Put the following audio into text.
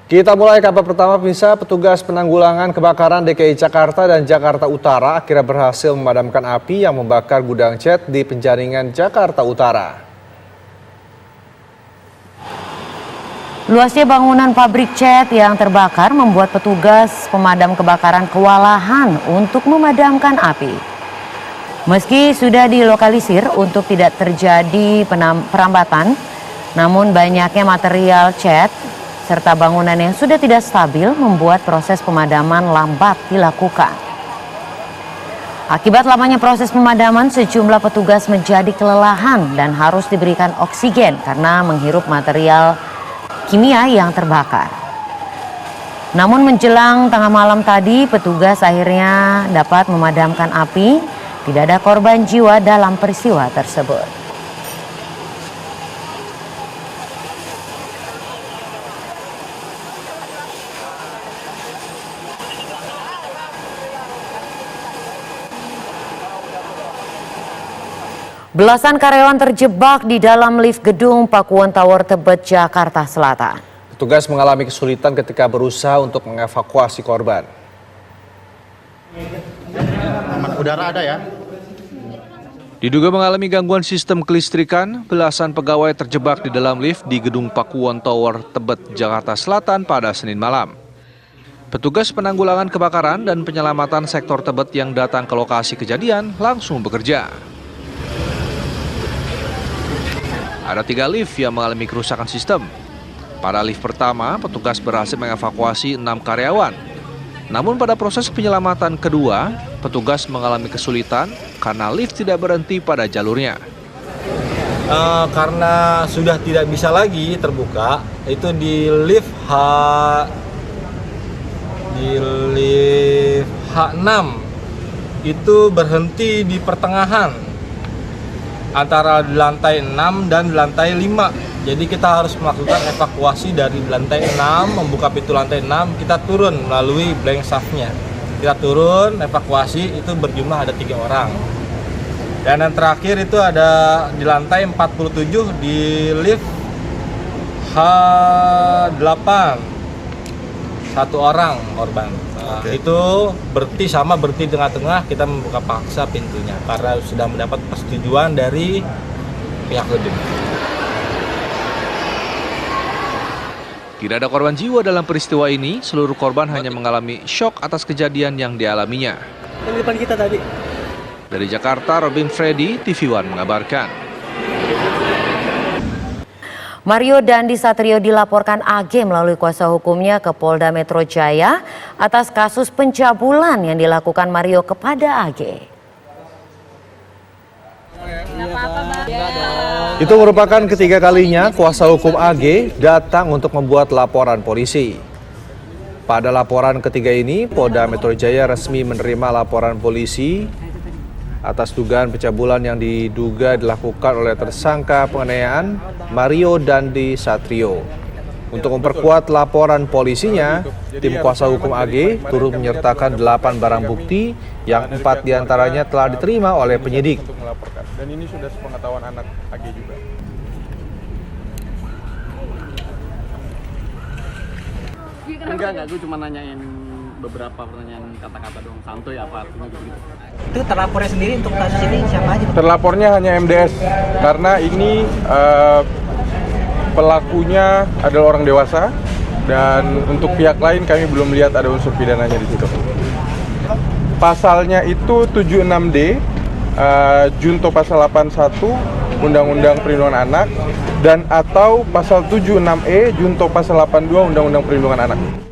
Kita mulai kabar pertama, pemirsa. Petugas penanggulangan kebakaran DKI Jakarta dan Jakarta Utara akhirnya berhasil memadamkan api yang membakar gudang cat di Penjaringan, Jakarta Utara. Luasnya bangunan pabrik cat yang terbakar membuat petugas pemadam kebakaran kewalahan untuk memadamkan api. Meski sudah dilokalisir untuk tidak terjadi perambatan, namun banyaknya material cat serta bangunan yang sudah tidak stabil membuat proses pemadaman lambat dilakukan. Akibat lamanya proses pemadaman, sejumlah petugas menjadi kelelahan dan harus diberikan oksigen karena menghirup material kimia yang terbakar. Namun menjelang tengah malam tadi, petugas akhirnya dapat memadamkan api. Tidak ada korban jiwa dalam peristiwa tersebut. Belasan karyawan terjebak di dalam lift gedung Pakuwon Tower, Tebet, Jakarta Selatan. Petugas mengalami kesulitan ketika berusaha untuk mengevakuasi korban. Udara ada ya? Diduga mengalami gangguan sistem kelistrikan, belasan pegawai terjebak di dalam lift di gedung Pakuwon Tower, Tebet, Jakarta Selatan pada Senin malam. Petugas penanggulangan kebakaran dan penyelamatan sektor Tebet yang datang ke lokasi kejadian langsung bekerja. Ada 3 lift yang mengalami kerusakan sistem. Pada lift pertama, petugas berhasil mengevakuasi 6 karyawan. Namun pada proses penyelamatan kedua, petugas mengalami kesulitan karena lift tidak berhenti pada jalurnya. Karena sudah tidak bisa lagi terbuka, itu di lift H6 itu berhenti di pertengahan antara di lantai 6 dan di lantai 5. Jadi kita harus melakukan evakuasi dari lantai 6, membuka pintu lantai 6, kita turun melalui blank shaft-nya. Kita turun, evakuasi, itu berjumlah ada 3 orang. Dan yang terakhir itu ada di lantai 47 di lift H8. 1 orang korban. Nah, itu berhenti di tengah-tengah, kita membuka paksa pintunya karena sudah mendapat persetujuan dari pihak gedung. Tidak ada korban jiwa dalam peristiwa ini, seluruh korban hanya mengalami syok atas kejadian yang dialaminya. Di depan kita tadi. Dari Jakarta, Robin Freddy, TV One mengabarkan. Mario Dandi Satrio dilaporkan AG melalui kuasa hukumnya ke Polda Metro Jaya atas kasus pencabulan yang dilakukan Mario kepada AG. Itu merupakan ketiga kalinya kuasa hukum AG datang untuk membuat laporan polisi. Pada laporan ketiga ini, Polda Metro Jaya resmi menerima laporan polisi atas dugaan pencabulan yang diduga dilakukan oleh tersangka penganiayaan Mario Dandi Satrio. Untuk memperkuat laporan polisinya, tim kuasa hukum AG turut menyertakan 8 barang bukti yang 4 diantaranya telah diterima oleh penyidik. Dan ini sudah sepengetahuan anak AG juga. Enggak, gue cuma nanyain beberapa pertanyaan kata-kata doang, santuy apa artinya gitu. Itu terlapornya sendiri untuk kasus ini siapa aja? Terlapornya hanya MDS karena ini pelakunya adalah orang dewasa dan untuk pihak lain kami belum lihat ada unsur pidananya di situ. Pasalnya itu 76D, junto pasal 81 Undang-Undang Perlindungan Anak dan atau pasal 76E junto pasal 82 Undang-Undang Perlindungan Anak.